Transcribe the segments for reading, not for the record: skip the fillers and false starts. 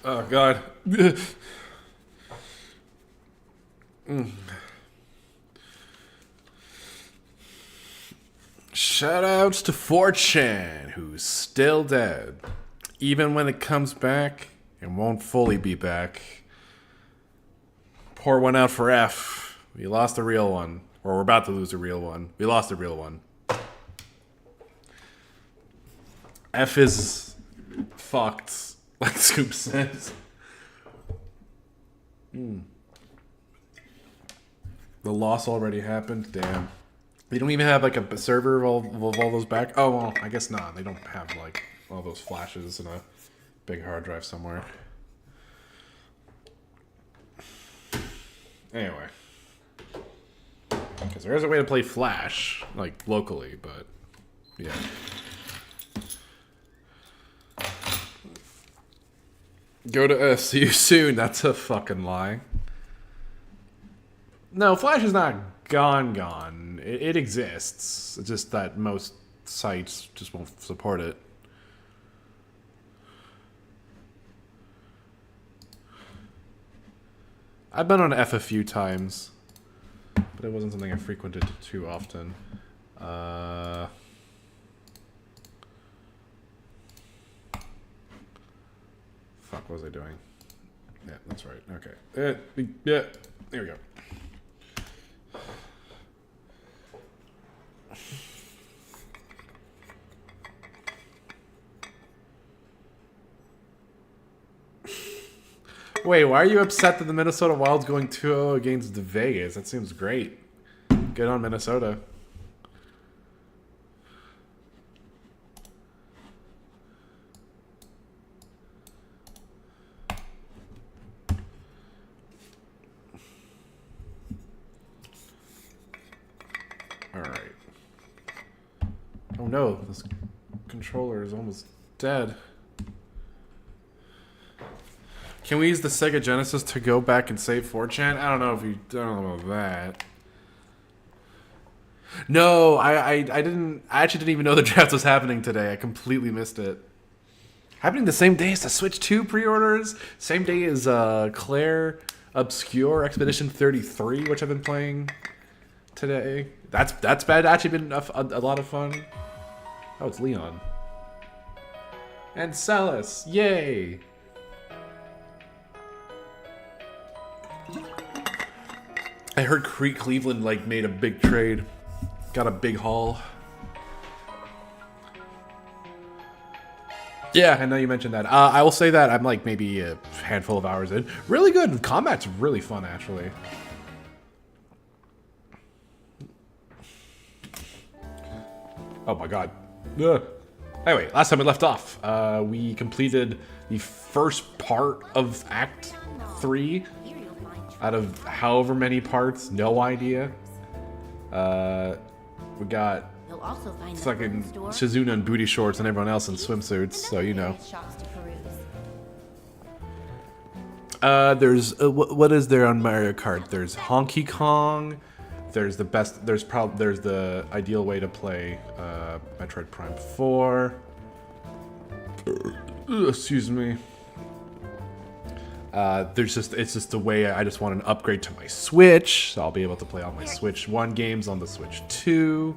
Oh God. Shoutouts to 4chan, who's still dead. Even when it comes back, it won't fully be back. Pour one out for F. We lost a real one. Or we're about to lose a real one. We lost a real one. F is fucked, like Scoop says. The loss already happened? Damn. They don't even have like a server of all those back. Oh, well, I guess not. They don't have like all those flashes in a big hard drive somewhere. Anyway. Because there is a way to play Flash, like locally, but yeah. Go to see you soon. That's a fucking lie. No, Flash is not gone. It exists. It's just that most sites just won't support it. I've been on F a few times, but it wasn't something I frequented too often. Fuck, what was I doing? Yeah, that's right. Okay. Yeah, there we go. Wait, why are you upset that the Minnesota Wild's going 2-0 against the Vegas? That seems great. Good on Minnesota. Alright. Oh no, this controller is almost dead. Can we use the Sega Genesis to go back and save 4chan? I don't know if you don't know about that. No, I didn't. I actually didn't even know the draft was happening today. I completely missed it. Happening the same day as the Switch 2 pre-orders. Same day as Claire Obscure Expedition 33, which I've been playing today. That's bad. Actually been a lot of fun. Oh, it's Leon. And Celis. Yay. I heard Cleveland like made a big trade, got a big haul. Yeah, I know you mentioned that. I will say that I'm like maybe a handful of hours in. Really good. Combat's really fun, actually. Oh my god. Ugh. Anyway, last time we left off, we completed the first part of Act 3. Out of however many parts, no idea. We got fucking Shizuna in booty shorts and everyone else in swimsuits, so you know. There's what is there on Mario Kart? There's Honky Kong. There's the best. There's the ideal way to play Metroid Prime 4. Excuse me. It's just the way I just want an upgrade to my Switch, so I'll be able to play all my Switch 1 games on the Switch 2.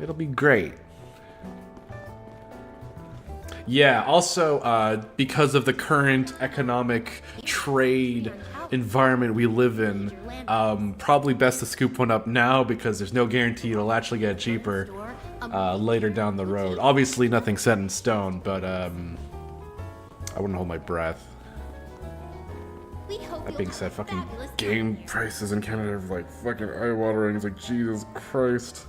It'll be great. Yeah, also, because of the current economic trade environment we live in, probably best to scoop one up now because there's no guarantee it'll actually get cheaper later down the road. Obviously, nothing's set in stone, but I wouldn't hold my breath. That being said, fucking game prices in Canada are like fucking eye-watering. It's like, Jesus Christ.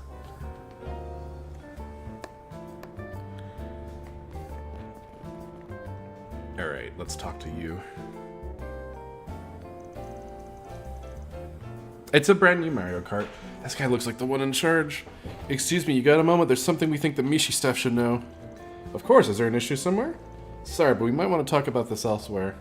Alright, let's talk to you. It's a brand new Mario Kart. This guy looks like the one in charge. Excuse me, you got a moment? There's something we think the Mishi staff should know. Of course, is there an issue somewhere? Sorry, but we might want to talk about this elsewhere.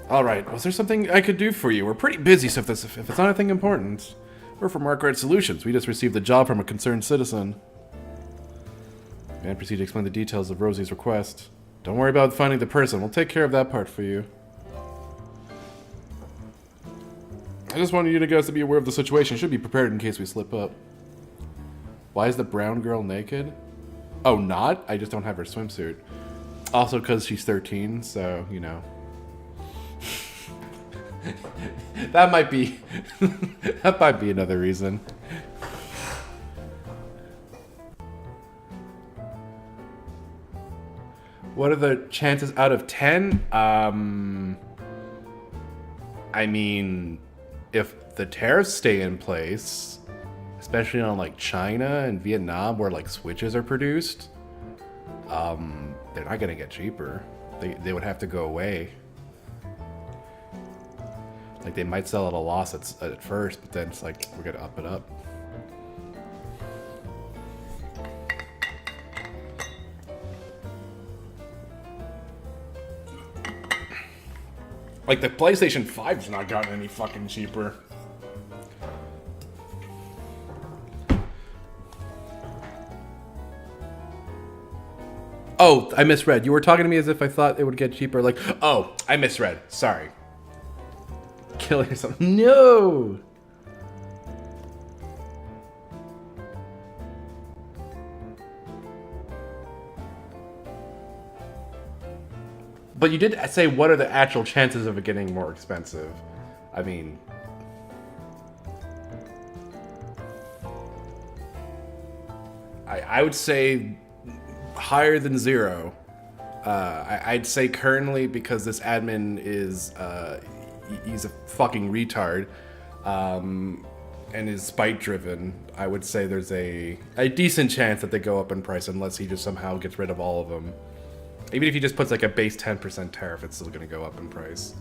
Alright, was there something I could do for you? We're pretty busy, so if it's not anything important. We're from Margaret Solutions. We just received a job from a concerned citizen. Man, proceed to explain the details of Rosie's request. Don't worry about finding the person. We'll take care of that part for you. I just wanted you guys to be aware of the situation. Should be prepared in case we slip up. Why is the brown girl naked? Oh, not? I just don't have her swimsuit. Also because she's 13, so, you know. That might be... that might be another reason. What are the chances out of 10? I mean, if the tariffs stay in place, especially on like China and Vietnam where like Switches are produced, they're not gonna get cheaper. They would have to go away. Like they might sell at a loss at first, but then it's like we're gonna up it up. Like the PlayStation 5's not gotten any fucking cheaper. Oh, I misread. You were talking to me as if I thought it would get cheaper. Like, oh, I misread. Sorry. Kill yourself. No! But you did say what are the actual chances of it getting more expensive? I mean... I would say higher than 0. I'd say currently, because this admin is... he's a fucking retard. And is spite-driven. I would say there's a decent chance that they go up in price unless he just somehow gets rid of all of them. Even if he just puts like a base 10% tariff, it's still going to go up in price.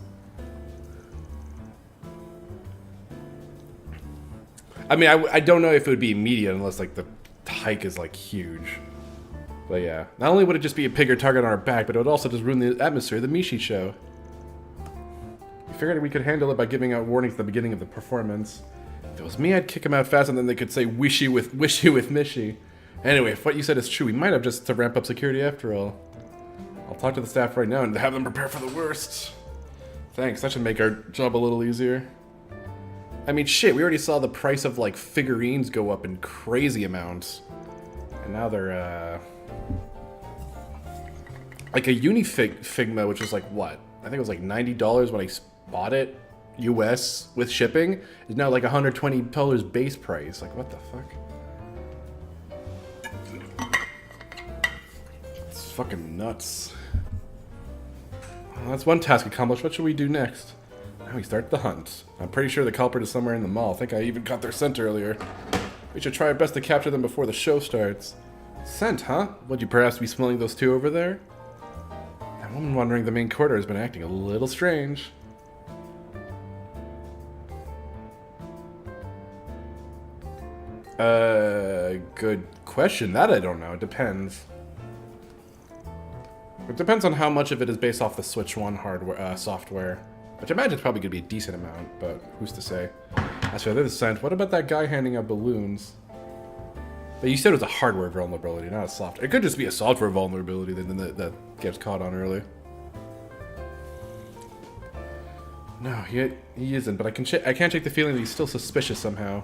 I mean, I don't know if it would be immediate unless like the hike is like huge. But yeah, not only would it just be a bigger target on our back, but it would also just ruin the atmosphere of the Mishi show. We figured we could handle it by giving out warnings at the beginning of the performance. If it was me, I'd kick him out fast and then they could say wishy with Mishi. Anyway, if what you said is true, we might have just to ramp up security after all. I'll talk to the staff right now and have them prepare for the worst. Thanks, that should make our job a little easier. I mean, shit, we already saw the price of, like, figurines go up in crazy amounts. And now they're, like, a Figma, which was, like, what? I think it was, like, $90 when I bought it, US, with shipping, is now, like, $120 base price. Like, what the fuck? It's fucking nuts. Well, that's one task accomplished. What should we do next? Now we start the hunt. I'm pretty sure the culprit is somewhere in the mall. I think I even caught their scent earlier. We should try our best to capture them before the show starts. Scent, huh? Would you perhaps be smelling those two over there? That woman wandering the main corridor has been acting a little strange. Good question. That I don't know. It depends. It depends on how much of it is based off the Switch 1 hardware, software. Which I imagine is probably going to be a decent amount, but who's to say? As for the scent, what about that guy handing out balloons? But you said it was a hardware vulnerability, not a software. It could just be a software vulnerability that gets caught on early. No, he isn't, but I can't shake the feeling that he's still suspicious somehow.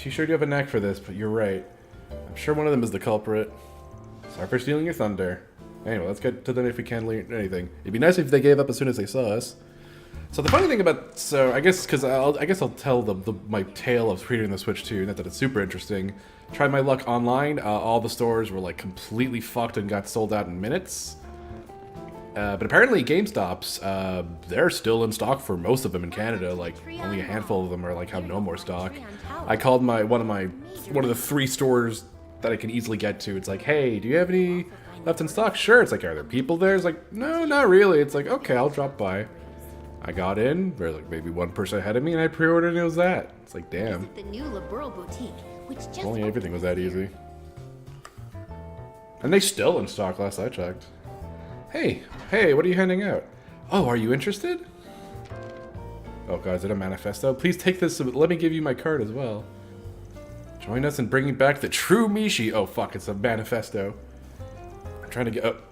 You sure do have a knack for this, but you're right. I'm sure one of them is the culprit. Sorry for stealing your thunder. Anyway, let's get to them if we can learn anything. It'd be nice if they gave up as soon as they saw us. So the funny thing about... So, I guess, because I guess I'll tell my tale of pre-ordering the Switch 2, not that it's super interesting. Tried my luck online. All the stores were, like, completely fucked and got sold out in minutes. But apparently GameStop's, they're still in stock for most of them in Canada. Like, only a handful of them are, like, have no more stock. I called one of the 3 stores that I can easily get to. It's like, hey, do you have any left in stock? Sure. It's like, are there people there? It's like, no, not really. It's like, okay, I'll drop by. I got in, there's like maybe one person ahead of me, and I pre-ordered and it was that. It's like, damn. Visit the new Liberal boutique, which just If only everything was that easy. And they still in stock last I checked. Hey, what are you handing out? Oh, are you interested? Oh god, is it a manifesto? Please take this, let me give you my card as well. Join us in bringing back the true Mishi. Oh fuck, it's a manifesto. I'm trying to get up.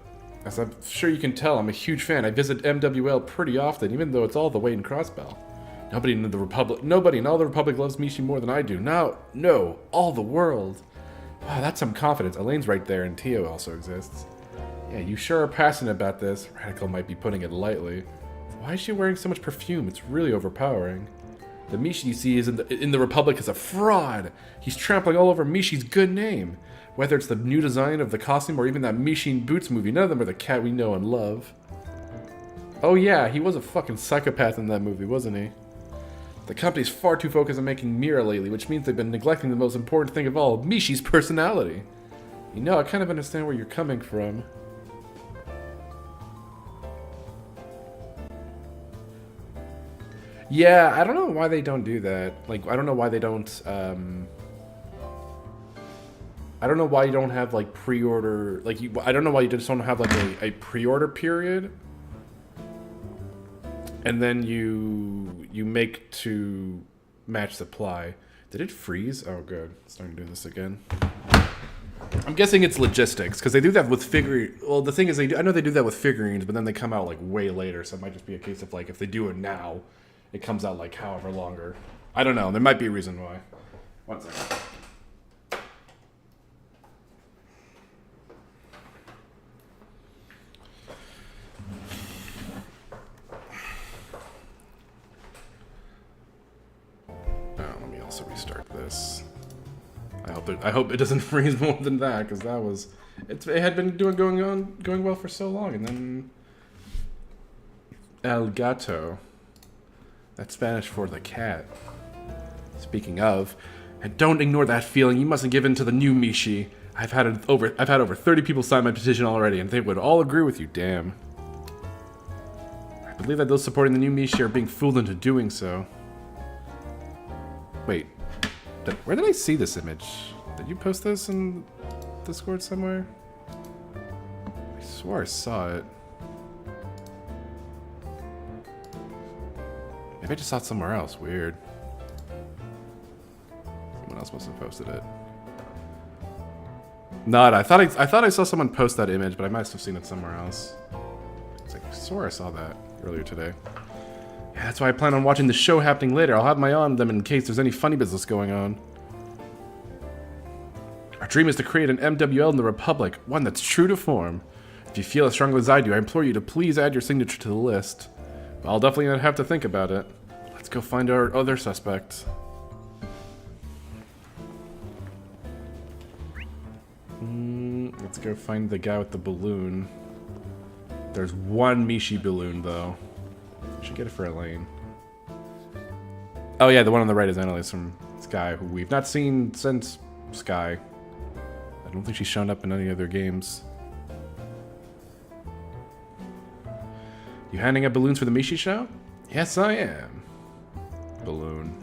As I'm sure you can tell, I'm a huge fan. I visit MWL pretty often, even though it's all the way in Crossbell. Nobody in all the Republic loves Mishi more than I do. No, all the world. Wow, that's some confidence. Elaine's right there, and Tio also exists. Yeah, you sure are passionate about this. Radical might be putting it lightly. Why is she wearing so much perfume? It's really overpowering. The Mishi you see is in the Republic is a fraud. He's trampling all over Mishi's good name. Whether it's the new design of the costume or even that Mishi in Boots movie, none of them are the cat we know and love. Oh yeah, he was a fucking psychopath in that movie, wasn't he? The company's far too focused on making Mira lately, which means they've been neglecting the most important thing of all, Mishi's personality. You know, I kind of understand where you're coming from. Yeah, I don't know why they don't do that. Like, I don't know why they don't, I don't know why you don't have, like, pre-order, like, I don't know why you just don't have, like, a pre-order period. And then you make to match supply. Did it freeze? Oh, good. It's starting to do this again. I'm guessing it's logistics, because they do that with well, the thing is, I know they do that with figurines, but then they come out, like, way later, so it might just be a case of, like, if they do it now, it comes out, like, however longer. I don't know. There might be a reason why. One second. Let me also restart this. I hope it doesn't freeze more than that, because that was it had been going well for so long, and then El Gato. That's Spanish for the cat. Speaking of, and don't ignore that feeling. You mustn't give in to the new Mishi. I've had over 30 people sign my petition already, and they would all agree with you. Damn. I believe that those supporting the new Mishi are being fooled into doing so. Wait, where did I see this image? Did you post this in Discord somewhere? I swore I saw it. Maybe I just saw it somewhere else. Weird. Someone else must have posted it. Not. I thought I saw someone post that image, but I must have seen it somewhere else. I swore I saw that earlier today. Yeah, that's why I plan on watching the show happening later. I'll have my eye on them in case there's any funny business going on. Our dream is to create an MWL in the Republic, one that's true to form. If you feel as strongly as I do, I implore you to please add your signature to the list. But I'll definitely have to think about it. Let's go find our other suspect. Let's go find the guy with the balloon. There's one Mishi balloon, though. I should get it for Elaine. Oh yeah, the one on the right is Annalise from Sky, who we've not seen since Sky. I don't think she's shown up in any other games. You handing out balloons for the Mishi show? Yes, I am. Balloon.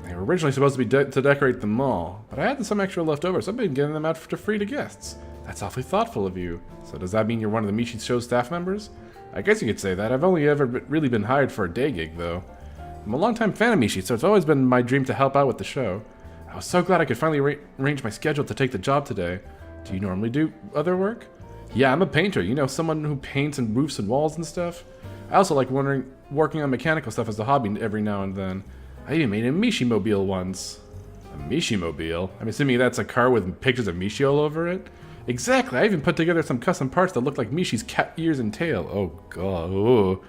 They were originally supposed to be to decorate the mall, but I had some extra left over, so I've been giving them out for free to guests. That's awfully thoughtful of you. So does that mean you're one of the Mishi show's staff members? I guess you could say that. I've only ever really been hired for a day gig, though. I'm a longtime fan of Mishi, so it's always been my dream to help out with the show. I was so glad I could finally arrange my schedule to take the job today. Do you normally do other work? Yeah, I'm a painter. You know, someone who paints and roofs and walls and stuff. I also like working on mechanical stuff as a hobby every now and then. I even made a Mishi-mobile once. A Mishi-mobile? I'm assuming that's a car with pictures of Mishi all over it? Exactly, I even put together some custom parts that look like Mishi's cat ears and tail. Oh god, ooh.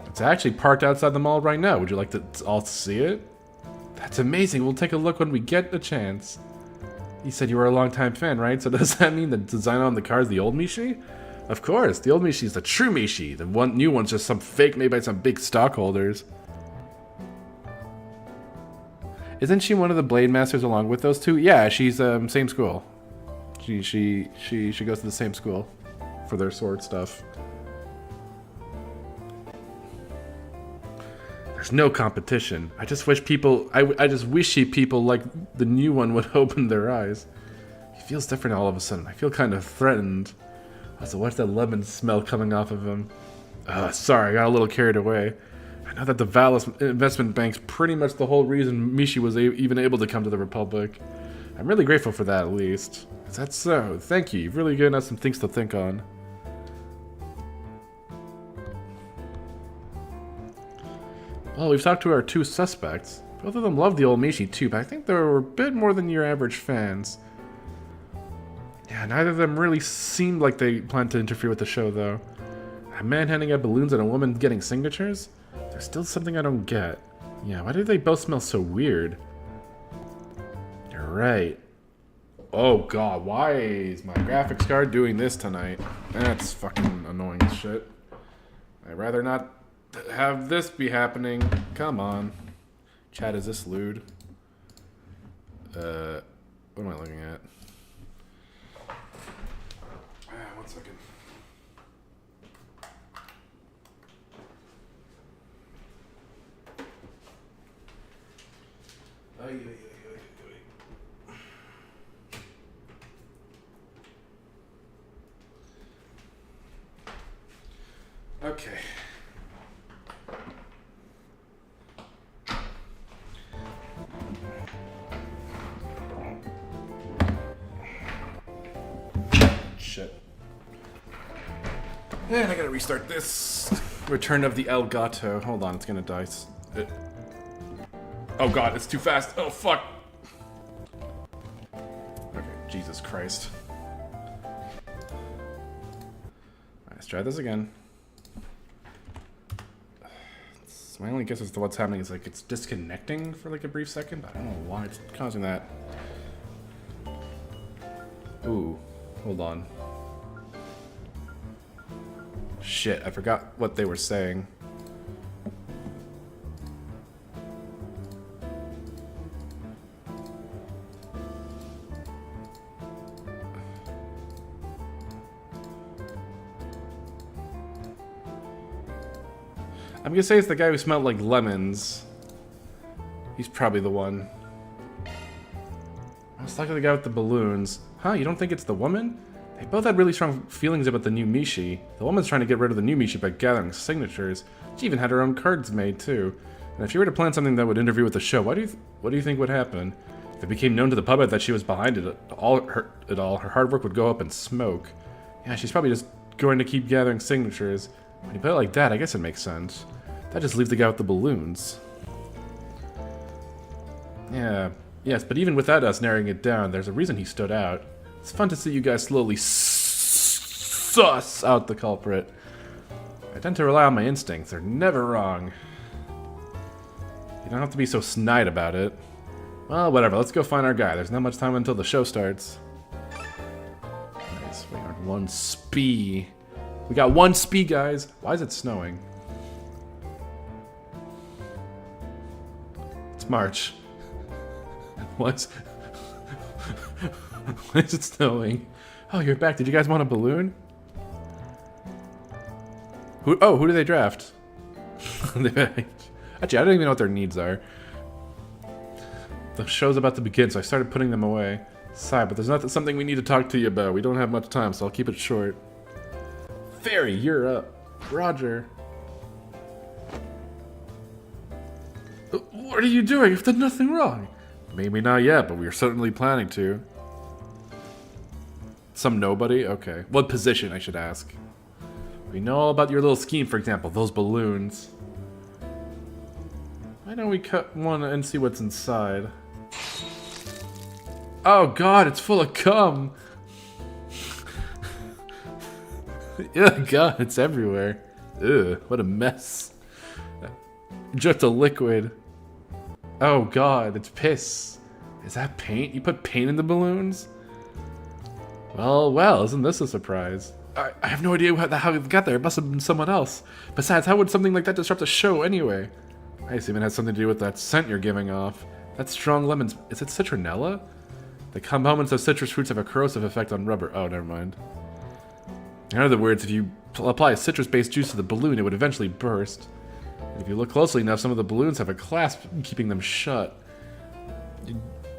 It's actually parked outside the mall right now. Would you like to all see it? That's amazing, we'll take a look when we get a chance. You said you were a longtime fan, right? So does that mean the design on the car is the old Mishi? Of course, the old Mishi is the true Mishi. The new one's just some fake made by some big stockholders. Isn't she one of the Blade Masters along with those two? Yeah, she's same school. She goes to the same school for their sword stuff. There's no competition. I just wish people, I just wishy people like the new one would open their eyes. He feels different all of a sudden. I feel kind of threatened. Also, what's that lemon smell coming off of him? Sorry, I got a little carried away. I know that the Valis investment bank's pretty much the whole reason Mishi was even able to come to the Republic. I'm really grateful for that, at least. Is that so? Thank you. You've really given us some things to think on. Well, we've talked to our two suspects. Both of them love the old Mishi too, but I think they were a bit more than your average fans. Yeah, neither of them really seemed like they planned to interfere with the show, though. A man handing out balloons and a woman getting signatures? There's still something I don't get. Yeah, why do they both smell so weird? You're right. Oh god, why is my graphics card doing this tonight? That's fucking annoying as shit. I'd rather not have this be happening. Come on. Chat, is this lewd? What am I looking at? One second. Okay. Shit. And I gotta restart this. Return of the El Gato. Hold on, it's gonna die. Oh god, it's too fast. Oh fuck. Okay, Jesus Christ. Alright, let's try this again. My only guess as to what's happening is like it's disconnecting for like a brief second. I don't know why it's causing that. Ooh, hold on. Shit, I forgot what they were saying. I'm gonna say it's the guy who smelled like lemons. He's probably the one. I was talking to the guy with the balloons. Huh, you don't think it's the woman? They both had really strong feelings about the new Mishi. The woman's trying to get rid of the new Mishi by gathering signatures. She even had her own cards made too. And if you were to plan something that would interfere with the show, what do you think would happen? If it became known to the public that she was behind it all, her hard work would go up in smoke. Yeah, she's probably just going to keep gathering signatures. When you put it like that, I guess it makes sense. That just leaves the guy with the balloons. Yeah, yes, but even without us narrowing it down, there's a reason he stood out. It's fun to see you guys slowly suss out the culprit. I tend to rely on my instincts. They're never wrong. You don't have to be so snide about it. Well, whatever. Let's go find our guy. There's not much time until the show starts. Nice. We are one spee. We got one spee, guys. Why is it snowing? It's March. What's... Why is it snowing? Oh, you're back. Did you guys want a balloon? Who do they draft? Actually, I don't even know what their needs are. The show's about to begin, so I started putting them away. Sigh, but there's not something we need to talk to you about. We don't have much time, so I'll keep it short. Fairy, you're up. Roger. What are you doing? You've done nothing wrong. Maybe not yet, but we're certainly planning to. Some nobody? Okay. What position, I should ask? We know all about your little scheme, for example, those balloons. Why don't we cut one and see what's inside? Oh god, it's full of cum! Yeah, god, it's everywhere. Ugh, what a mess. Just a liquid. Oh god, it's piss. Is that paint? You put paint in the balloons? Well, isn't this a surprise? I have no idea how it got there. It must have been someone else. Besides, how would something like that disrupt a show anyway? I assume it has something to do with that scent you're giving off. That strong lemons. Is it citronella? The components of citrus fruits have a corrosive effect on rubber. Oh, never mind. In other words, if you apply citrus-based juice to the balloon, it would eventually burst. And if you look closely enough, some of the balloons have a clasp keeping them shut.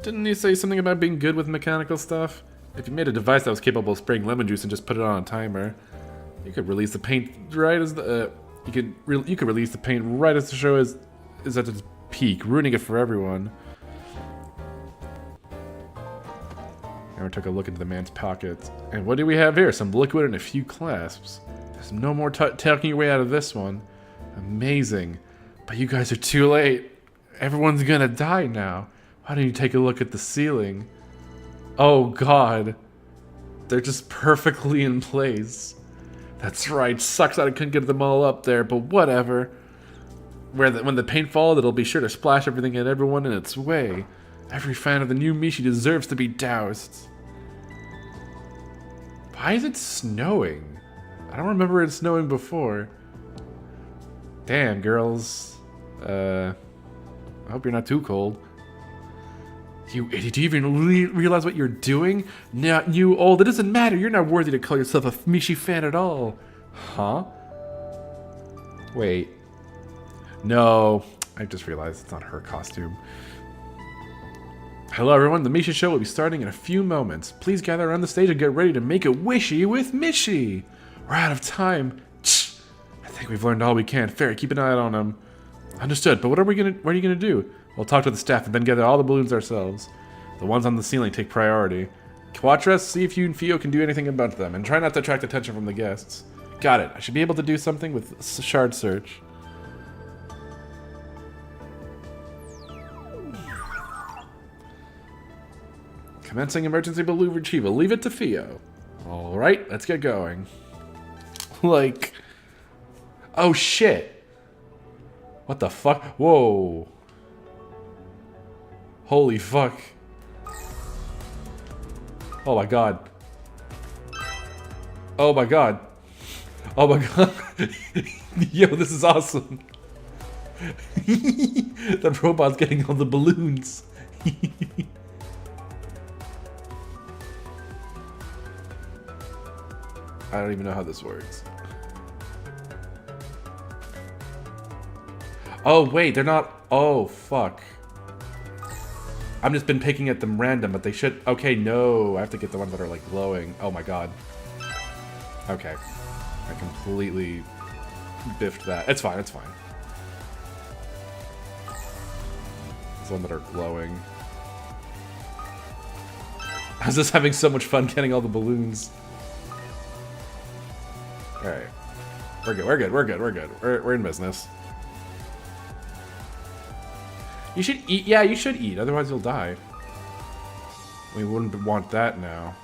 Didn't you say something about being good with mechanical stuff? If you made a device that was capable of spraying lemon juice and just put it on a timer, you could release the paint right as the you could release the paint right as the show is at its peak, ruining it for everyone. Aaron took a look into the man's pockets. And what do we have here? Some liquid and a few clasps. There's no more talking your way out of this one. Amazing. But you guys are too late. Everyone's gonna die now. Why don't you take a look at the ceiling? Oh god. They're just perfectly in place. That's right. Sucks that I couldn't get them all up there, but whatever. When the paint falls, it'll be sure to splash everything and everyone in its way. Every fan of the new Mishi deserves to be doused. Why is it snowing? I don't remember it snowing before. Damn, girls. I hope you're not too cold. You idiot, do you even realize what you're doing? Not you old, it doesn't matter. You're not worthy to call yourself a Mishi fan at all. Huh? Wait. No, I just realized it's not her costume. Hello everyone, the Mishi show will be starting in a few moments. Please gather around the stage and get ready to make a wishy with Mishi. We're out of time. I think we've learned all we can. Fairy, keep an eye on them. Understood, but what are you gonna do? We'll talk to the staff and then gather all the balloons ourselves. The ones on the ceiling take priority. Quatras, see if you and Fio can do anything about them, and try not to attract attention from the guests. Got it. I should be able to do something with shard search. Commencing emergency balloon retrieval. Leave it to Fio. Alright, let's get going. Like... Oh shit! What the fuck? Whoa. Holy fuck. Oh my god. Oh my god. Oh my god. Yo, this is awesome. That robot's getting all the balloons. I don't even know how this works. Oh, wait, they're not... Oh, fuck. I've just been picking at them random, but they should... Okay, no. I have to get the ones that are, like, glowing. Oh, my God. Okay. I completely biffed that. It's fine, it's fine. It's the one that are glowing. I was just having so much fun getting all the balloons. Alright. We're good, we're good, we're good, we're good. We're in business. You should eat. Yeah, you should eat. Otherwise you'll die. We wouldn't want that now.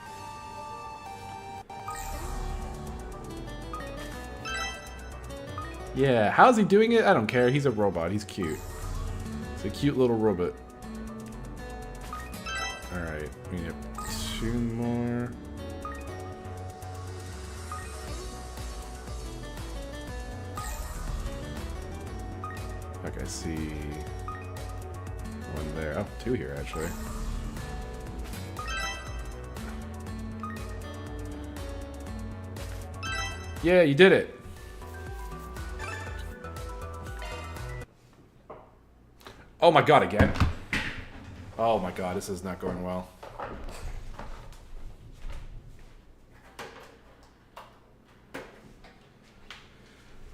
Yeah, how's he doing it? I don't care. He's a robot. He's cute. He's a cute little robot. Alright, we need 2 more. Okay, I see one there. Oh, 2 here, actually. Yeah, you did it! Oh my god, again. Oh my god, this is not going well.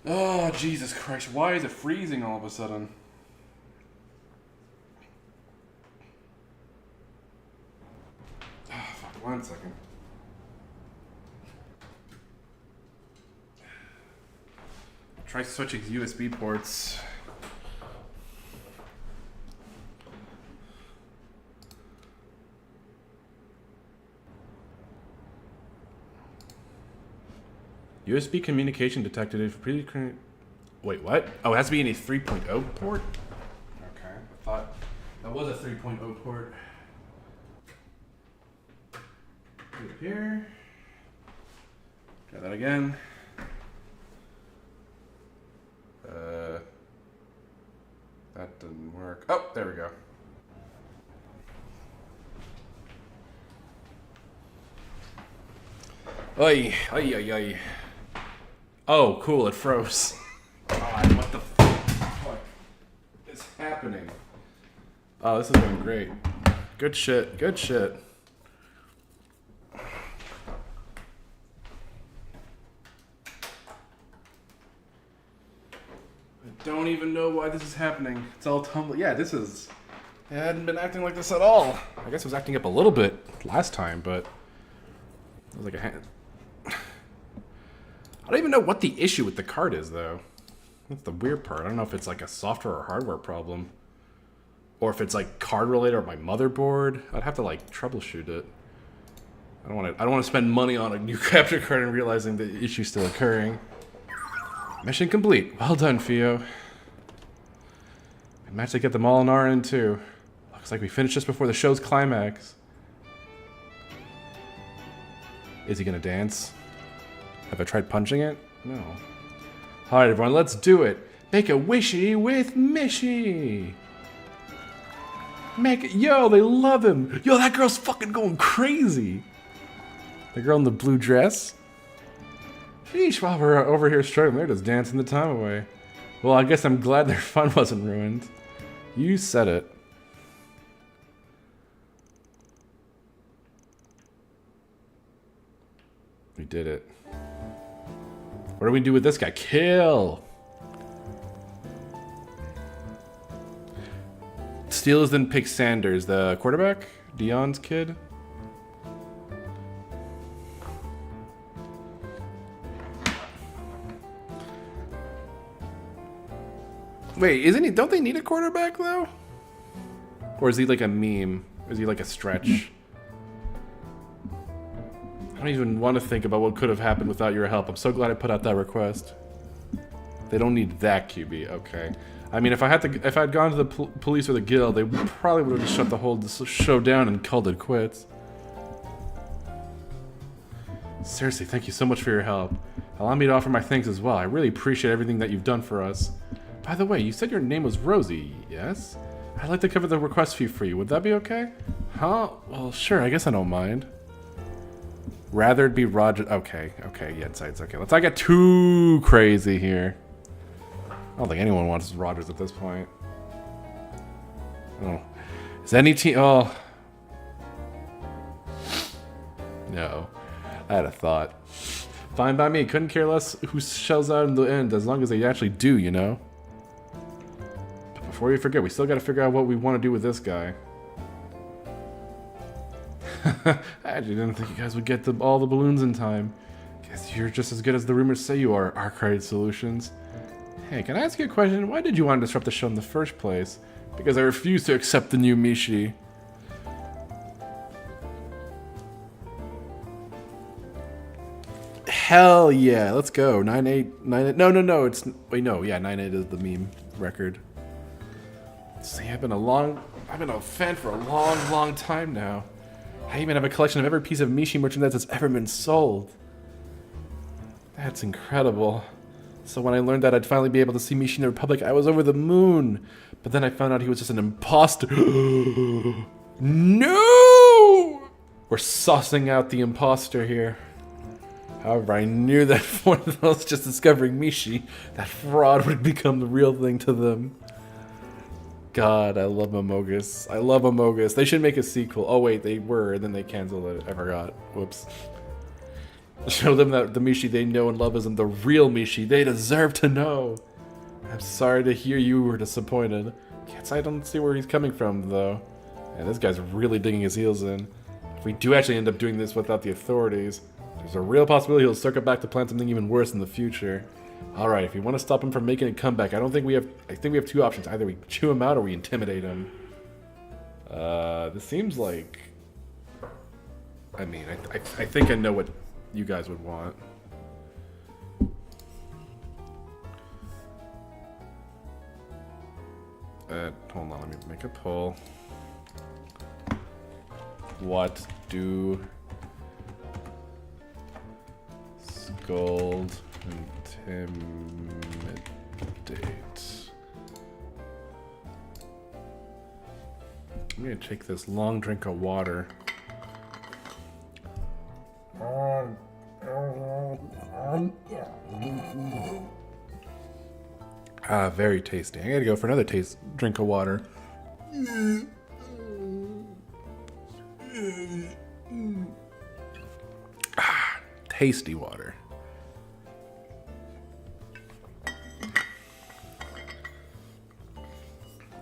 Oh, Jesus Christ. Why is it freezing all of a sudden? Oh, fuck, 1 second. Try switching USB ports. USB communication detected if wait, what? Oh, it has to be in a 3.0 port? Okay, I thought that was a 3.0 port. Put it here. Try that again. That didn't work. Oh, there we go. Oi, oi, oi, oi. Oh, cool, it froze. God, what the fuck is happening? Oh, this is going great. Good shit, good shit. I don't even know why this is happening. It's all tumbling. Yeah, this is... It hadn't been acting like this at all. I guess it was acting up a little bit last time, but... It was like a hand... I don't even know what the issue with the card is, though. That's the weird part. I don't know if it's like a software or hardware problem. Or if it's like card related or my motherboard. I'd have to like troubleshoot it. I don't want to spend money on a new capture card and realizing the issue's still occurring. Mission complete. Well done, Fio. I managed to get them all in RN too. Looks like we finished just before the show's climax. Is he gonna dance? Have I tried punching it? No. Alright everyone, let's do it. Make a wishy with Mishy. Make it, yo, they love him. Yo, that girl's fucking going crazy. The girl in the blue dress. Sheesh, while we're over here struggling, they're just dancing the time away. Well, I guess I'm glad their fun wasn't ruined. You said it. We did it. What do we do with this guy? Kill! Steelers then pick Sanders, the quarterback? Dion's kid? Wait, isn't he? Don't they need a quarterback though? Or is he like a meme? Is he like a stretch? I don't even want to think about what could have happened without your help. I'm so glad I put out that request. They don't need that QB. Okay. I mean, if I had gone to the police or the guild, they probably would have just shut the whole show down and called it quits. Seriously, thank you so much for your help. Allow me to offer my thanks as well. I really appreciate everything that you've done for us. By the way, you said your name was Rosie, yes? I'd like to cover the request fee for you. Would that be okay? Huh? Well, sure. I guess I don't mind. Rather it be Roger. Okay, yeah, it's okay. Let's not get too crazy here. I don't think anyone wants Rogers at this point. Oh. Is any team... Oh. No. I had a thought. Fine by me. Couldn't care less who shells out in the end, as long as they actually do, you know? But before we forget, we still gotta figure out what we want to do with this guy. I actually didn't think you guys would get all the balloons in time. Guess you're just as good as the rumors say you are, Arcade Solutions. Hey, can I ask you a question? Why did you want to disrupt the show in the first place? Because I refuse to accept the new Mishi. Hell yeah, let's go. 9-8. No, it's... Wait, no, yeah, 9-8 is the meme record. See, I've been a fan for a long time now. I even have a collection of every piece of Mishi merchandise that's ever been sold. That's incredible. So when I learned that I'd finally be able to see Mishi in the Republic, I was over the moon. But then I found out he was just an imposter. No! We're saucing out the imposter here. However, I knew that for those just discovering Mishi, that fraud would become the real thing to them. God, I love Amogus. I love Amogus. They should make a sequel. Oh wait, they were, and then they canceled it. I forgot. Whoops. Show them that the Mishi they know and love isn't the real Mishi. They deserve to know. I'm sorry to hear you were disappointed. Guess I don't see where he's coming from, though. And this guy's really digging his heels in. If we do actually end up doing this without the authorities, there's a real possibility he'll circle back to plan something even worse in the future. Alright, if we want to stop him from making a comeback, I think we have two options. Either we chew him out or we intimidate him. This seems like... I mean, I think I know what you guys would want. Hold on, let me make a poll. What do Scold intimidate? I'm gonna take this long drink of water. Ah, very tasty. I gotta go for another drink of water. Ah, tasty water.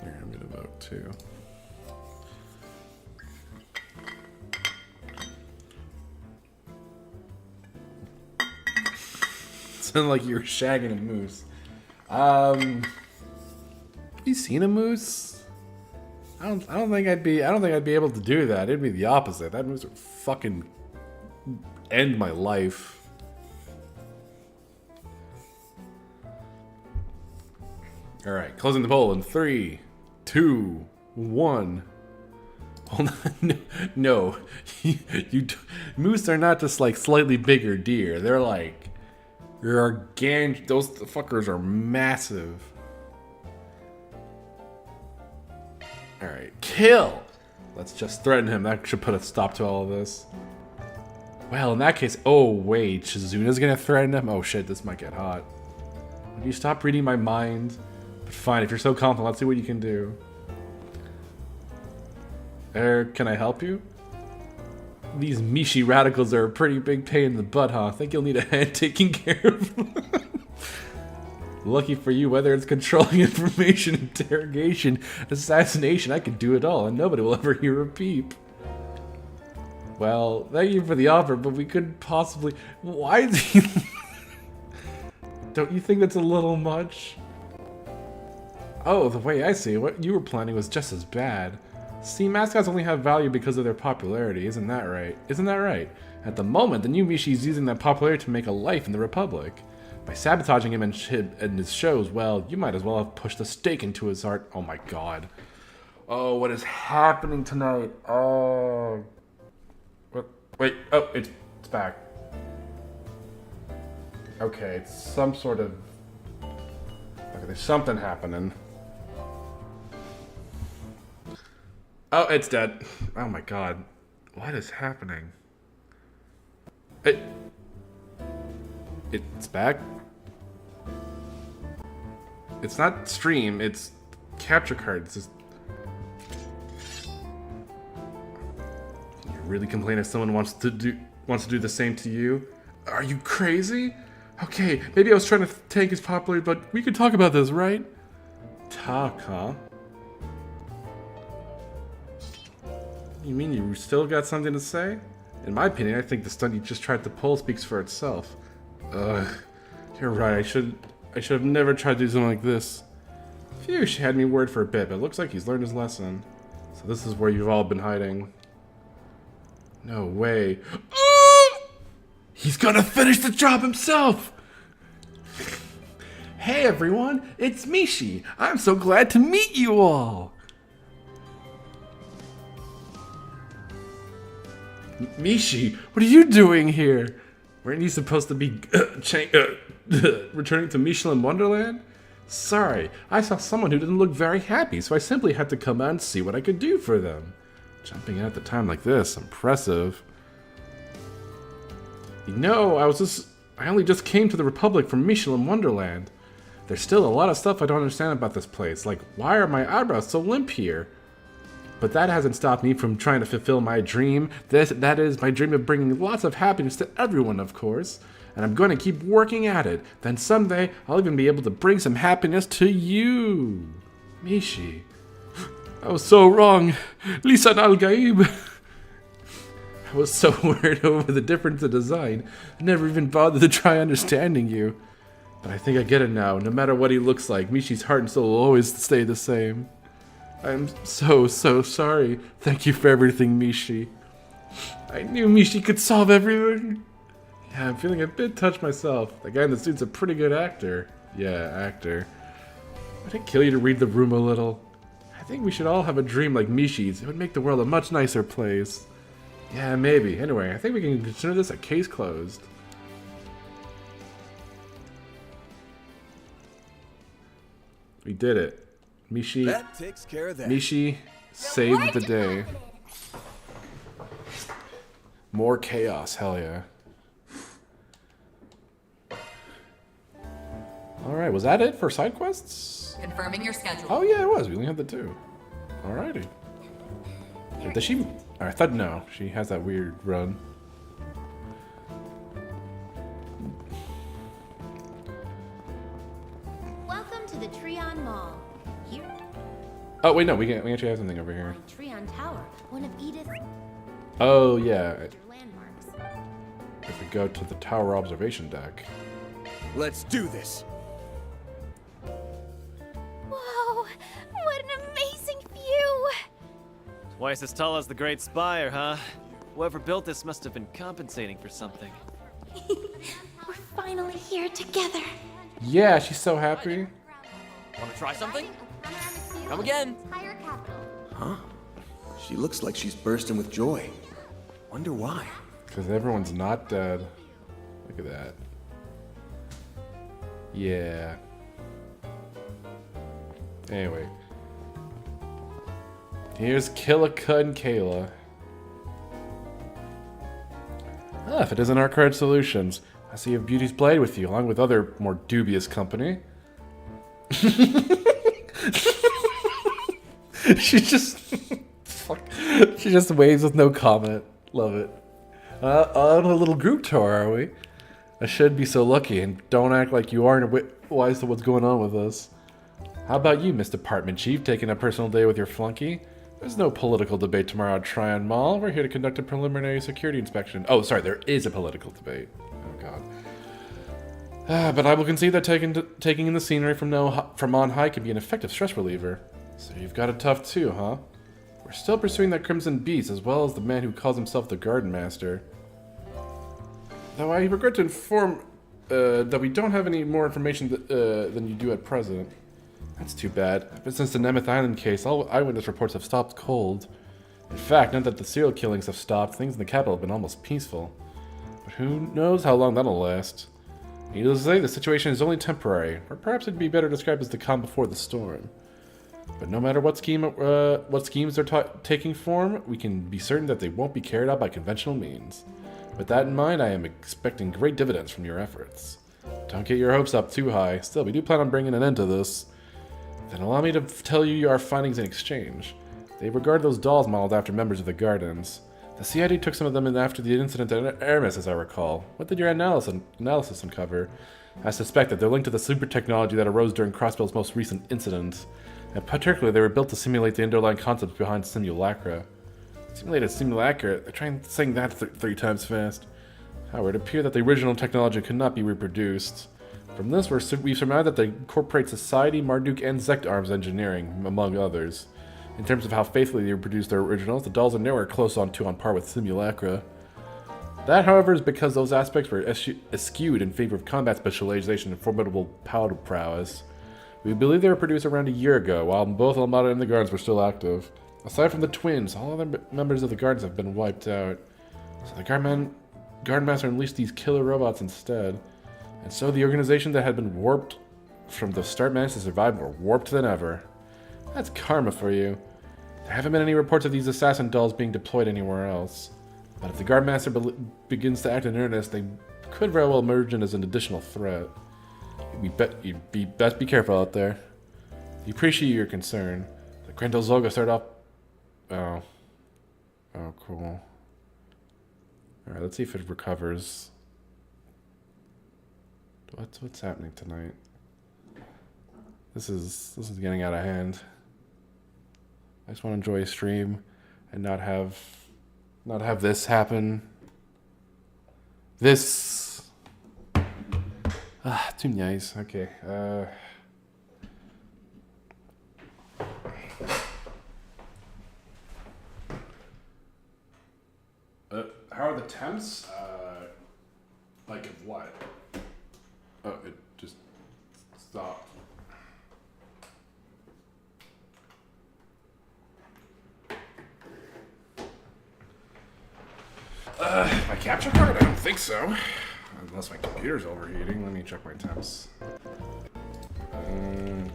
Here, I'm gonna vote too. Sounded like you were shagging a moose. Have you seen a moose? I don't think I'd be able to do that. It'd be the opposite. That moose would fucking end my life. All right, closing the poll in 3, 2, 1. Hold on. No. Moose are not just like slightly bigger deer. They're like gargantuan. Those fuckers are massive. All right, kill. Let's just threaten him. That should put a stop to all of this. Well, in that case, oh wait, Shizuna's gonna threaten him. Oh shit, this might get hot. Would you stop reading my mind? But fine, if you're so confident, let's see what you can do. Can I help you? These Mishi radicals are a pretty big pain in the butt, huh? I think you'll need a hand taking care of them. Lucky for you, whether it's controlling information, interrogation, assassination, I can do it all, and nobody will ever hear a peep. Well, thank you for the offer, but we could possibly... Why is he... Don't you think that's a little much? Oh, the way I see it, what you were planning was just as bad. See, mascots only have value because of their popularity, isn't that right? Isn't that right? At the moment, the new Mishi is using that popularity to make a life in the Republic. By sabotaging him and his shows, well, you might as well have pushed a stake into his heart. Oh my god. Oh, what is happening tonight? Oh. What? Wait, oh, it's back. Okay, it's some sort of... Okay, there's something happening. Oh, it's dead. Oh my god. What is happening? It's back? It's not stream, it's capture cards. Just... You really complain if someone wants to do the same to you? Are you crazy? Okay, maybe I was trying to take his popularity, but we could talk about this, right? Talk, huh? You mean you still got something to say? In my opinion, I think the stunt you just tried to pull speaks for itself. Ugh, you're right, I should have never tried to do something like this. Phew, she had me worried for a bit, but it looks like he's learned his lesson. So this is where you've all been hiding. No way. He's gonna finish the job himself! Hey everyone, it's Mishi. I'm so glad to meet you all! Mishi, what are you doing here? Weren't you supposed to be returning to Michelin Wonderland? Sorry, I saw someone who didn't look very happy, so I simply had to come out and see what I could do for them. Jumping out at the time like this, impressive. You know, I only just came to the Republic from Michelin Wonderland. There's still a lot of stuff I don't understand about this place, like why are my eyebrows so limp here? But that hasn't stopped me from trying to fulfill my dream. That is my dream of bringing lots of happiness to everyone, of course. And I'm going to keep working at it. Then someday, I'll even be able to bring some happiness to you. Mishi. I was so wrong. Lisan al-Gaib. I was so worried over the difference in design. I never even bothered to try understanding you. But I think I get it now. No matter what he looks like, Mishi's heart and soul will always stay the same. I'm so sorry. Thank you for everything, Mishi. I knew Mishi could solve everything. Yeah, I'm feeling a bit touched myself. The guy in the suit's a pretty good actor. Yeah, actor. Would it kill you to read the room a little? I think we should all have a dream like Mishi's. It would make the world a much nicer place. Yeah, maybe. Anyway, I think we can consider this a case closed. We did it. Mishi, that takes care of that. Mishi saved the day. More chaos, hell yeah. Alright, was that it for side quests? Confirming your schedule. Oh yeah, it was. We only had the 2. Alrighty. Does she... I thought no. She has that weird run. Welcome to the Treon Mall. Here, Oh wait, no. We actually have something over here. Treon Tower, one of Edith's Oh yeah. major landmarks. If we go to the tower observation deck. Let's do this. Whoa! What an amazing view! Twice as tall as the Great Spire, huh? Whoever built this must have been compensating for something. We're finally here together. Yeah, she's so happy. Want to try something? Come again. Entire capital. Huh? She looks like she's bursting with joy. Wonder why. Because everyone's not dead. Look at that. Yeah. Anyway. Here's Kilika and Kayla. Ah, if it isn't our current solutions. I see you have Beauty's Blade with you, along with other more dubious company. She just... fuck. She just waves with no comment. Love it. On a little group tour, are we? I should be so lucky, and don't act like you aren't wise to what's going on with us. How about you, Miss Department Chief, taking a personal day with your flunky? There's no political debate tomorrow at Tryon Mall. We're here to conduct a preliminary security inspection. Oh, sorry, there is a political debate. Oh, God. But I will concede that taking in the scenery from on high can be an effective stress reliever. So you've got it tough too, huh? We're still pursuing that Crimson Beast, as well as the man who calls himself the Garden Master. Though I regret to inform that we don't have any more information than you do at present. That's too bad. Ever since the Nemeth Island case, all eyewitness reports have stopped cold. In fact, now that the serial killings have stopped, things in the capital have been almost peaceful. But who knows how long that'll last. Needless to say, the situation is only temporary, or perhaps it'd be better described as the calm before the storm. But no matter what schemes are taking form, we can be certain that they won't be carried out by conventional means. With that in mind, I am expecting great dividends from your efforts. Don't get your hopes up too high. Still, we do plan on bringing an end to this. Then allow me to tell you our findings in exchange. They regard those dolls modeled after members of the Gardens. The CID took some of them in after the incident at Hermes, as I recall. What did your analysis uncover? I suspect that they're linked to the super technology that arose during Crossbell's most recent incident. And particularly, they were built to simulate the underlying concepts behind simulacra. Simulated simulacra? They're trying saying that 3 times fast. However, it appeared that the original technology could not be reproduced. From this, we've surmised that they incorporate Society, Marduk, and Zect Arms engineering, among others. In terms of how faithfully they reproduce their originals, the dolls are nowhere close on par with simulacra. That, however, is because those aspects were eschewed in favor of combat specialization and formidable powder prowess. We believe they were produced around a year ago, while both Almada and the Gardens were still active. Aside from the twins, all other members of the Gardens have been wiped out. So the Garden Master unleashed these killer robots instead. And so the organization that had been warped from the start managed to survive more warped than ever. That's karma for you. There haven't been any reports of these assassin dolls being deployed anywhere else. But if the Guard Master begins to act in earnest, they could very well emerge in as an additional threat. You'd best be careful out there. We appreciate your concern. The Grendel Zolga started off... Oh. Oh, cool. Alright, let's see if it recovers. What's happening tonight? This is getting out of hand. I just want to enjoy a stream and not have this happen. This too nice. Okay. How are the temps? Like of what? Oh, it just stopped. My capture card? I don't think so. Unless my computer's overheating. Let me check my temps.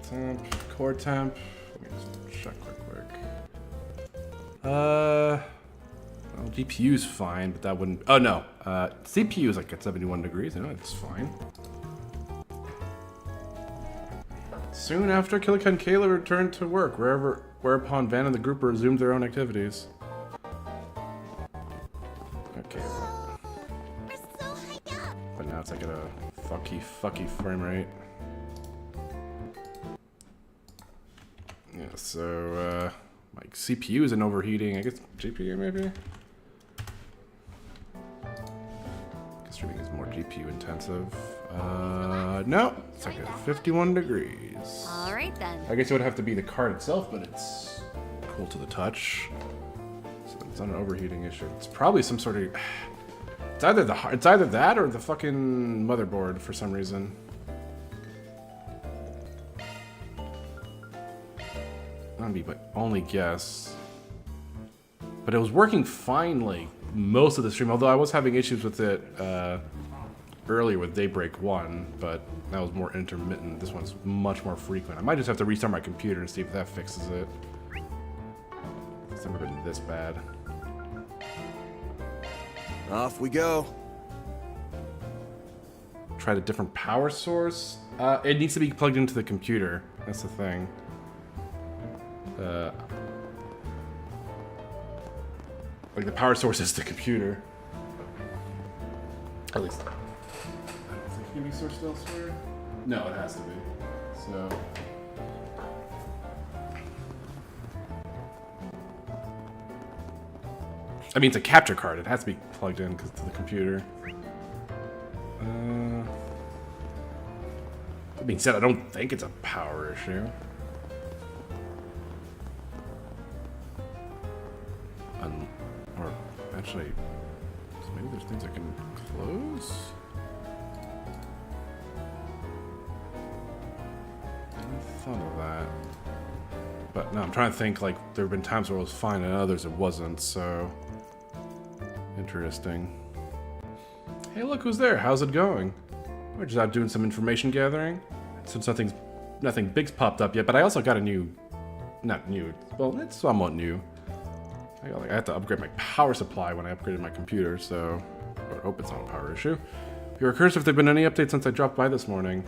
Temp, core temp. Let me just check quick. Well, GPU's fine, but that wouldn't... Oh, no. CPU is like at 71 degrees. No, it's fine. Soon after, Killick and Kayla returned to work, whereupon Van and the group resumed their own activities. Okay. We're so high up. But now it's like at a fucky frame rate. Yeah, so, my CPU isn't overheating. I guess GPU maybe? Streaming is more GPU intensive. No, it's like at 51 degrees. All right then. I guess it would have to be the card itself, but it's cool to the touch. So it's not an overheating issue. It's probably some sort of. It's either that or the fucking motherboard for some reason. That'd be my only guess. But it was working fine, like most of the stream. Although I was having issues with it earlier with Daybreak 1, but that was more intermittent. This one's much more frequent. I might just have to restart my computer and see if that fixes it. It's never been this bad. Off we go. Tried a different power source. It needs to be plugged into the computer. That's the thing. Like the power source is the computer. At least. I don't think it can be sourced elsewhere. No, it has to be. So. I mean, it's a capture card. It has to be plugged in to the computer. That being said, I don't think it's a power issue. Or actually, maybe there's things I can close? I never thought of that. But no, I'm trying to think, like, there have been times where it was fine and others it wasn't, so. Interesting. Hey, look who's there. How's it going? We're just out doing some information gathering. Since nothing big's popped up yet, but I also got a new, not new, well, it's somewhat new. I had to upgrade my power supply when I upgraded my computer, so I hope it's not a power issue. Be recursive if there have been any updates since I dropped by this morning.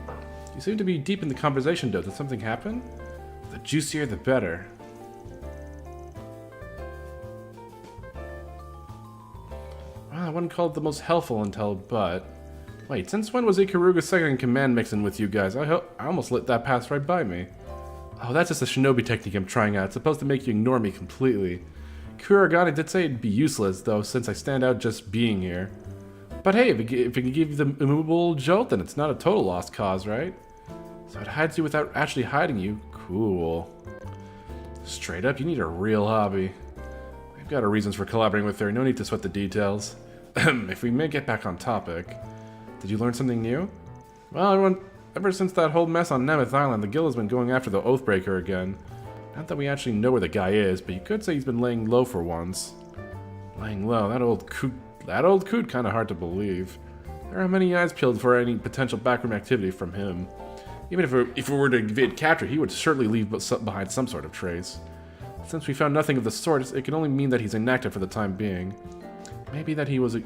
You seem to be deep in the conversation, though. Did something happen? The juicier, the better. Well, I wouldn't call it the most helpful intel, but... Wait, since when was Ikaruga's second in command mixing with you guys? I almost let that pass right by me. Oh, that's just a shinobi technique I'm trying out. It's supposed to make you ignore me completely. Kuragane did say it'd be useless, though, since I stand out just being here. But hey, if it can give you the immovable jolt, then it's not a total lost cause, right? So it hides you without actually hiding you. Cool. Straight up, you need a real hobby. We've got our reasons for collaborating with her, no need to sweat the details. If we may get back on topic. Did you learn something new? Well, ever since that whole mess on Nemeth Island, the guild has been going after the Oathbreaker again. Not that we actually know where the guy is, but you could say he's been laying low for once. Laying low, that old coot kinda hard to believe. There are many eyes peeled for any potential backroom activity from him. Even if we were to evade capture, he would certainly leave behind some sort of trace. Since we found nothing of the sort, it can only mean that he's inactive for the time being. Maybe that he has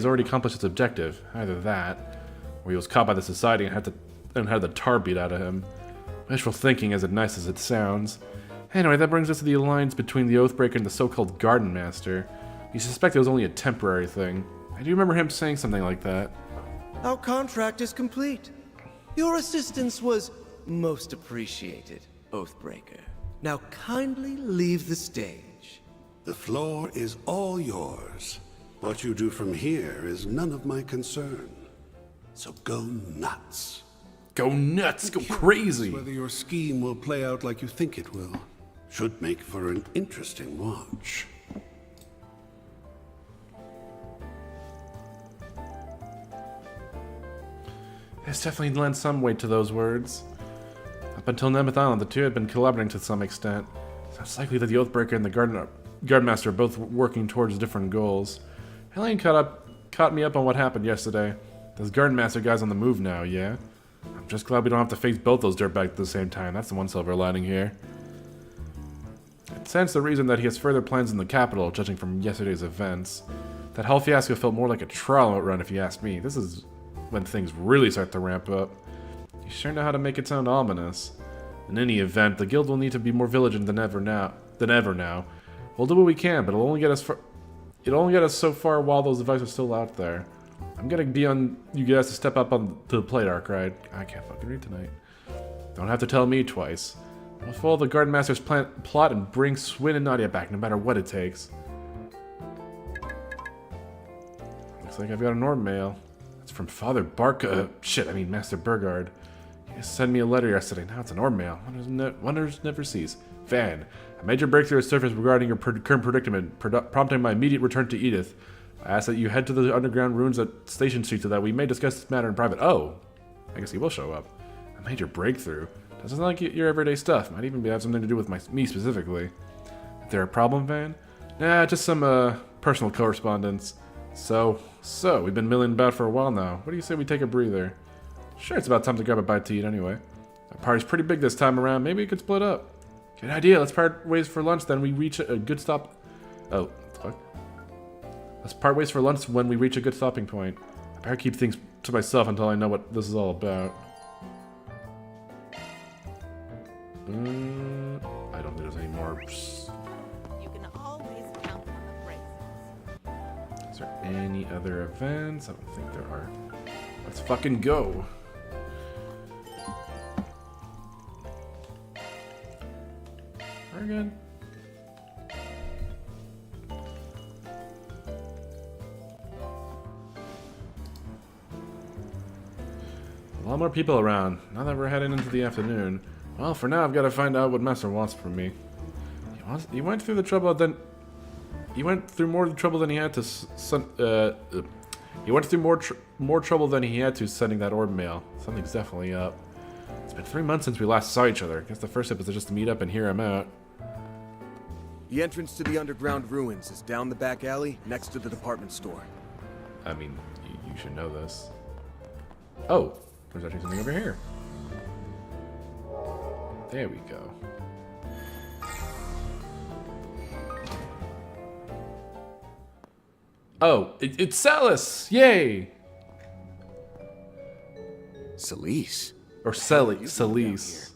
already accomplished his objective. Either that, or he was caught by the society and had the tar beat out of him. Wishful thinking, as nice as it sounds. Anyway, that brings us to the alliance between the Oathbreaker and the so-called Garden Master. You suspect it was only a temporary thing. I do remember him saying something like that. Our contract is complete. Your assistance was most appreciated, Oathbreaker. Now kindly leave the stage. The floor is all yours. What you do from here is none of my concern. So go nuts. Go nuts, go crazy. Whether your scheme will play out like you think it will. Should make for an interesting watch. This definitely lends some weight to those words. Up until Nemeth Island, the two had been collaborating to some extent. So it's likely that the Oathbreaker and the Guardmaster are both working towards different goals. Helene caught me up on what happened yesterday. Those Guardmaster guy's on the move now, yeah? I'm just glad we don't have to face both those dirtbags at the same time. That's the one silver lining here. It stands to reason that he has further plans in the capital, judging from yesterday's events. That whole fiasco felt more like a trial run, if you ask me. This is when things really start to ramp up. sure know how to make it sound ominous. In any event, the guild will need to be more vigilant than ever now. We'll do what we can, but it'll only get us so far while those devices are still out there. I'm gonna be on you guys to step up on to the plate arc, right? I can't fucking read tonight. Don't have to tell me twice. We'll follow the Garden Master's plot and bring Swin and Nadia back, no matter what it takes. Looks like I've got an orb mail. It's from Father Master Burgard. He sent me a letter yesterday. Now it's an orb mail. Wonders never cease. Van, a major breakthrough has surfaced regarding your current predicament, prompting my immediate return to Edith. I ask that you head to the underground ruins at Station Street so that we may discuss this matter in private. Oh, I guess he will show up. A major breakthrough. Doesn't sound like your everyday stuff. Might even have something to do with me specifically. Is there a problem, Van? Nah, just some personal correspondence. So, we've been milling about for a while now. What do you say we take a breather? Sure, it's about time to grab a bite to eat anyway. Our party's pretty big this time around. Maybe we could split up. Good idea. Let's part ways for lunch, then we reach a good stop. Oh, fuck. Let's part ways for lunch when we reach a good stopping point. I better keep things to myself until I know what this is all about. I don't think there's any more. You can always count on the phrases. Is there any other events? I don't think there are. Let's fucking go. We're good. A lot more people around. Now that we're heading into the afternoon. Well, for now, I've got to find out what Master wants from me. He went through the trouble then. He went through more trouble than he had to. He went through more trouble than he had to sending that orb mail. Something's definitely up. It's been 3 months since we last saw each other. I guess the first step is just to meet up and hear him out. The entrance to the underground ruins is down the back alley next to the department store. I mean, you should know this. Oh, there's actually something over here. There we go. Oh, it's Celis! Yay! Celise? Or Celis.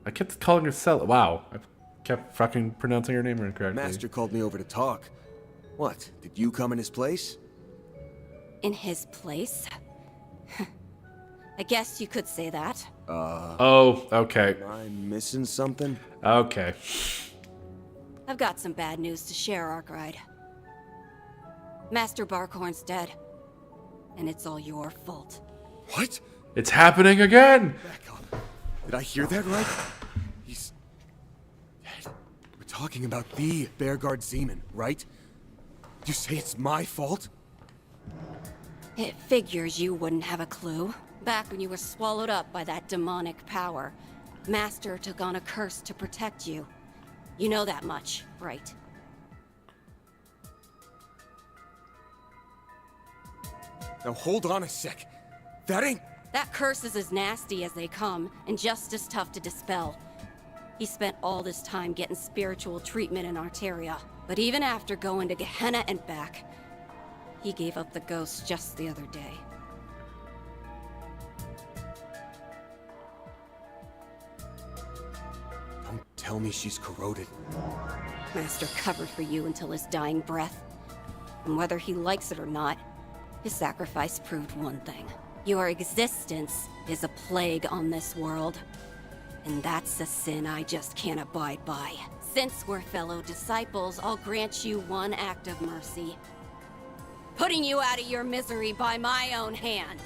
I kept calling her Celis. Wow. I kept fucking pronouncing her name incorrectly. Master called me over to talk. What? Did you come in his place? In his place? I guess you could say that. Oh, okay. Am I missing something? Okay. I've got some bad news to share, Arkwright. Master Barkhorn's dead. And it's all your fault. What? It's happening again! Back up. Did I hear that right? He's dead. We're talking about the Bearguard Zeman, right? You say it's my fault? It figures you wouldn't have a clue. Back when you were swallowed up by that demonic power, Master took on a curse to protect you. You know that much, right? Now hold on a sec. That curse is as nasty as they come, and just as tough to dispel. He spent all this time getting spiritual treatment in Arteria, but even after going to Gehenna and back, he gave up the ghost just the other day. Don't tell me she's corroded. Master covered for you until his dying breath. And whether he likes it or not, his sacrifice proved one thing. Your existence is a plague on this world. And that's a sin I just can't abide by. Since we're fellow disciples, I'll grant you one act of mercy. Putting you out of your misery by my own hands.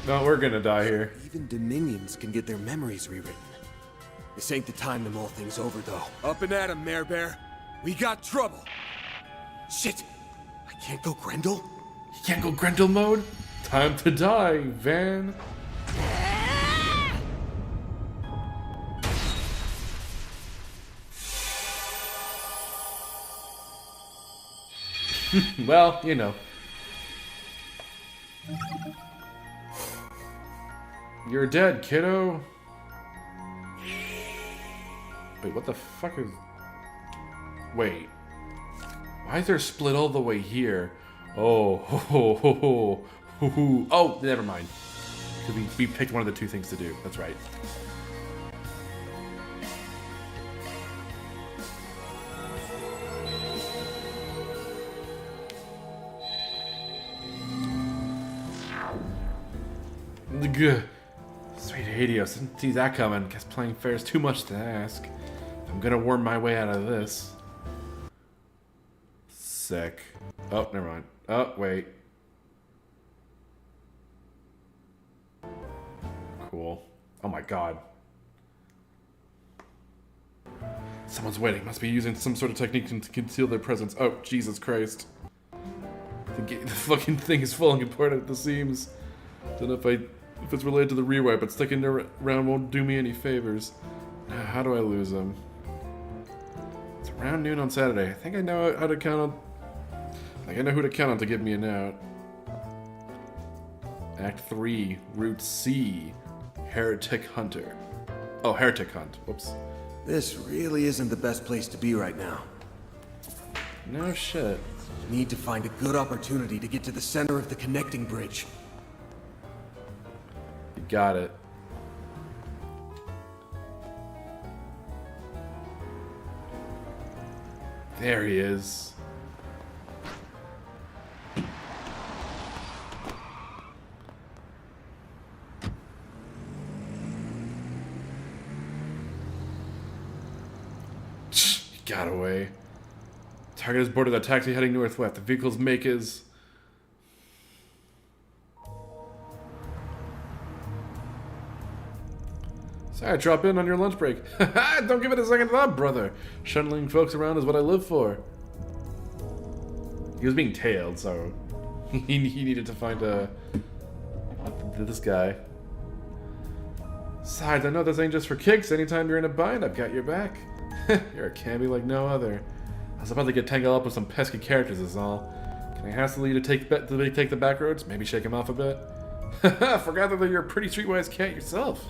No, we're gonna die here. Even Dominions can get their memories rewritten. This ain't the time to mull things over, though. Up and at 'em, Mare Bear. We got trouble. Shit! I can't go Grendel? You can't go Grendel mode? Time to die, Van. Well, you know. You're dead, kiddo. Wait, what the fuck is... Wait. Why is there a split all the way here? Oh, ho, ho, ho, ho. Hoo-hoo. Oh, never mind. Because we picked one of the two things to do. That's right. Gah. Sweet Hades, didn't see that coming. Guess playing fair is too much to ask. I'm gonna worm my way out of this. Sick. Oh, never mind. Oh, wait. Cool. Oh my god. Someone's waiting. Must be using some sort of technique to conceal their presence. Oh, Jesus Christ. The fucking thing is falling apart at the seams. Don't know if it's related to the rewrite, but sticking around won't do me any favors. Now, how do I lose them? It's around noon on Saturday. I think I know how to count on. I know who to count on to give me an out. Act 3, Route C, Heretic Hunter. Oh, Heretic Hunt. Whoops. This really isn't the best place to be right now. No shit. Need to find a good opportunity to get to the center of the connecting bridge. You got it. There he is. He got away. Target is boarded a taxi heading northwest. The vehicle's make is... Sorry, drop in on your lunch break. Don't give it a second thought, brother. Shuttling folks around is what I live for. He was being tailed, so he needed to find this guy. Besides, I know this ain't just for kicks. Anytime you're in a bind, I've got your back. You're a campy like no other. I was about to get tangled up with some pesky characters is all. Can I hassle you to take the back roads? Maybe shake him off a bit? Forgot that you're a pretty streetwise cat yourself.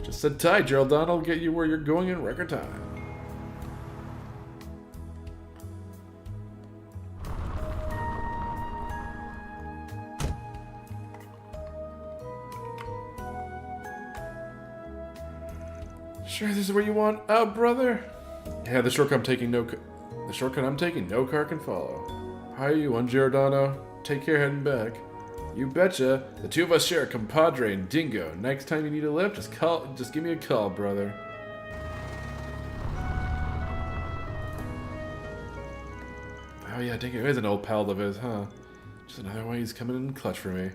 Just sit tight, Gerald. I'll get you where you're going in record time. Sure, this is where you want out, brother? Yeah, the shortcut I'm taking, no car can follow. How are you on Giordano? Take care heading back. You betcha. The two of us share a compadre and Dingo. Next time you need a lift, just give me a call, brother. Oh yeah, Dingo is an old pal of his, huh? Just another way he's coming in clutch for me.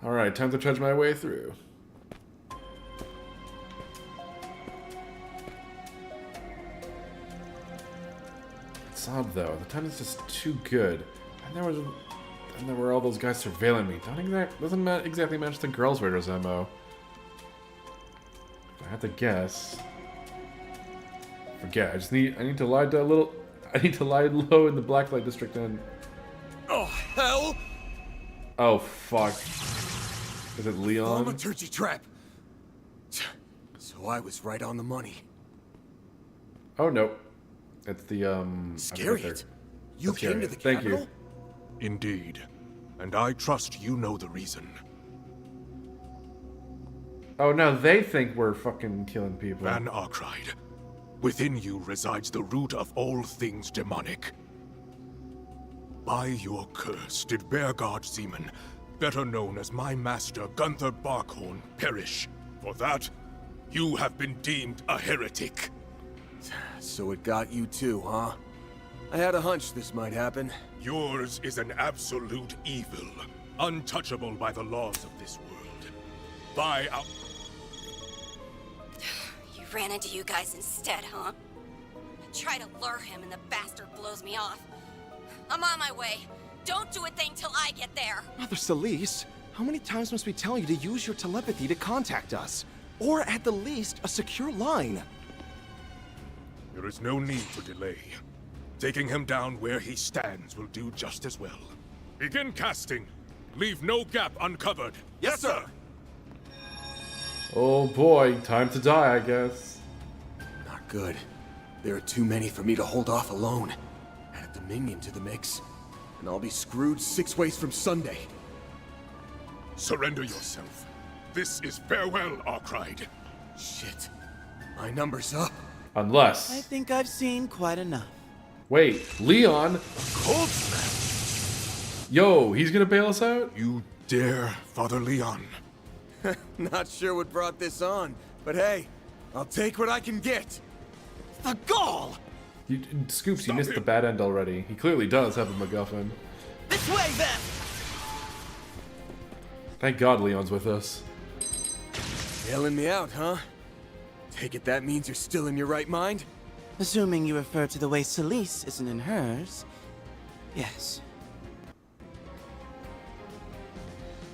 Alright, time to trudge my way through. It's odd though, the time is just too good. And there were all those guys surveilling me. Doesn't exactly match the Girls Raiders MO. If I had to guess. Forget. I need to lie low in the Blacklight District and. Oh hell! Oh fuck. Is it Leon? Thaumaturgy trap. So I was right on the money. Oh no. It's the Scariot. You came to the Thank capital? you. Indeed. And I trust you know the reason. Oh no, they think we're fucking killing people. Van Arkride. Within you resides the root of all things demonic. By your curse did Bearguard Seaman, better known as my master Gunther Barkhorn, perish. For that, you have been deemed a heretic. So it got you too, huh? I had a hunch this might happen. Yours is an absolute evil, untouchable by the laws of this world. By our... You ran into you guys instead, huh? I try to lure him and the bastard blows me off. I'm on my way. Don't do a thing till I get there. Mother Celeste, how many times must we tell you to use your telepathy to contact us? Or at the least, a secure line. There is no need to delay. Taking him down where he stands will do just as well. Begin casting. Leave no gap uncovered. Yes, sir! Oh boy, time to die, I guess. Not good. There are too many for me to hold off alone. Add a Dominion to the mix, and I'll be screwed 6 ways from Sunday. Surrender yourself. This is farewell, Arkride. Shit. My number's up. I Unless... think I've seen quite enough. Wait, Leon? Cold snap! Yo, he's gonna bail us out? You dare, Father Leon. Not sure what brought this on, but hey, I'll take what I can get. The gall! Scoops, you missed the bad end already. He clearly does have a MacGuffin. This way, then! Thank God Leon's with us. Bailing me out, huh? Take it that means you're still in your right mind? Assuming you refer to the way Celise isn't in hers, yes.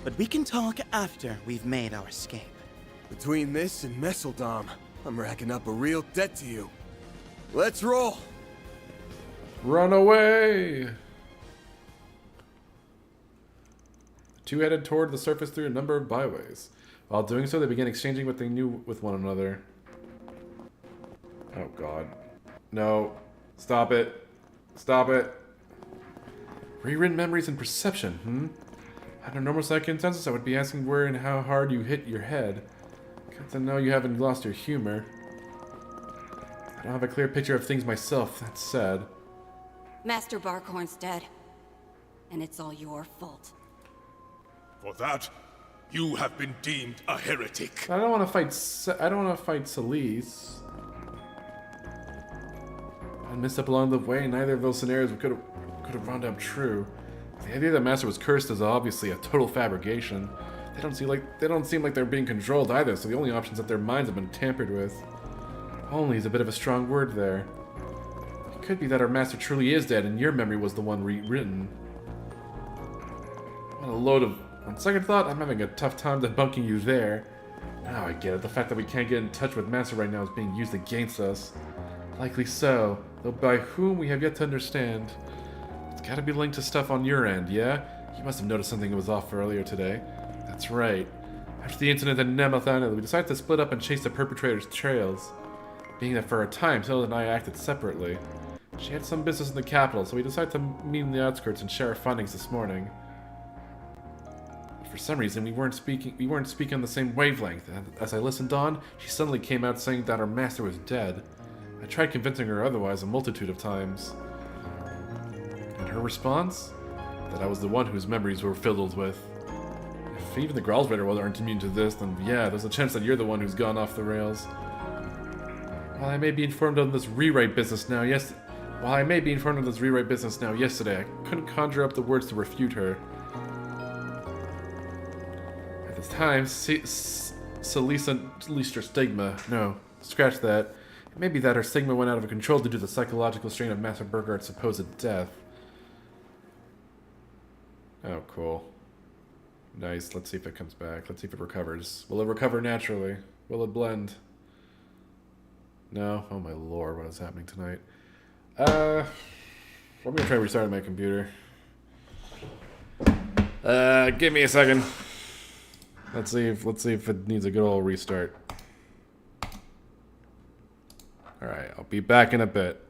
But we can talk after we've made our escape. Between this and Messeldom, I'm racking up a real debt to you. Let's roll! Run away! The two headed toward the surface through a number of byways. While doing so, they began exchanging what they knew with one another. Oh god. No. Stop it. Stop it. Rewritten memories and perception, Under normal circumstances, I would be asking where and how hard you hit your head. Good to know you haven't lost your humor. I don't have a clear picture of things myself, that's sad. Master Barkhorn's dead. And it's all your fault. For that, you have been deemed a heretic. I don't want to fight. I don't want to fight Celise. I messed up along the way. Neither of those scenarios could have wound up true. The idea that Master was cursed is obviously a total fabrication. They don't seem like they're being controlled either. So the only option is that their minds have been tampered with. Only is a bit of a strong word there. It could be that our Master truly is dead, and your memory was the one rewritten. What a load of. On second thought, I'm having a tough time debunking you there. Now I get it. The fact that we can't get in touch with Master right now is being used against us. Likely so, though by whom we have yet to understand. It's gotta be linked to stuff on your end, yeah? You must have noticed something was off earlier today. That's right. After the incident at Nemeth Island, we decided to split up and chase the perpetrator's trails. Being that for a time, Hilda and I acted separately. She had some business in the capital, so we decided to meet in the outskirts and share our findings this morning. For some reason, we weren't speaking on the same wavelength. As I listened on, she suddenly came out saying that our master was dead. I tried convincing her otherwise a multitude of times. And her response? That I was the one whose memories were filled with. If even the Gralsrider aren't immune to this, then yeah, there's a chance that you're the one who's gone off the rails. While I may be informed of this rewrite business now yesterday, I couldn't conjure up the words to refute her. At this time, Celise her stigma. No, scratch that. It may be that her stigma went out of control due to the psychological strain of Master Burghart's supposed death. Oh, cool. Nice. Let's see if it comes back. Let's see if it recovers. Will it recover naturally? Will it blend? No? Oh my lord, what is happening tonight? I'm gonna try restarting my computer. Give me a second. Let's see if it needs a good old restart. Alright, I'll be back in a bit.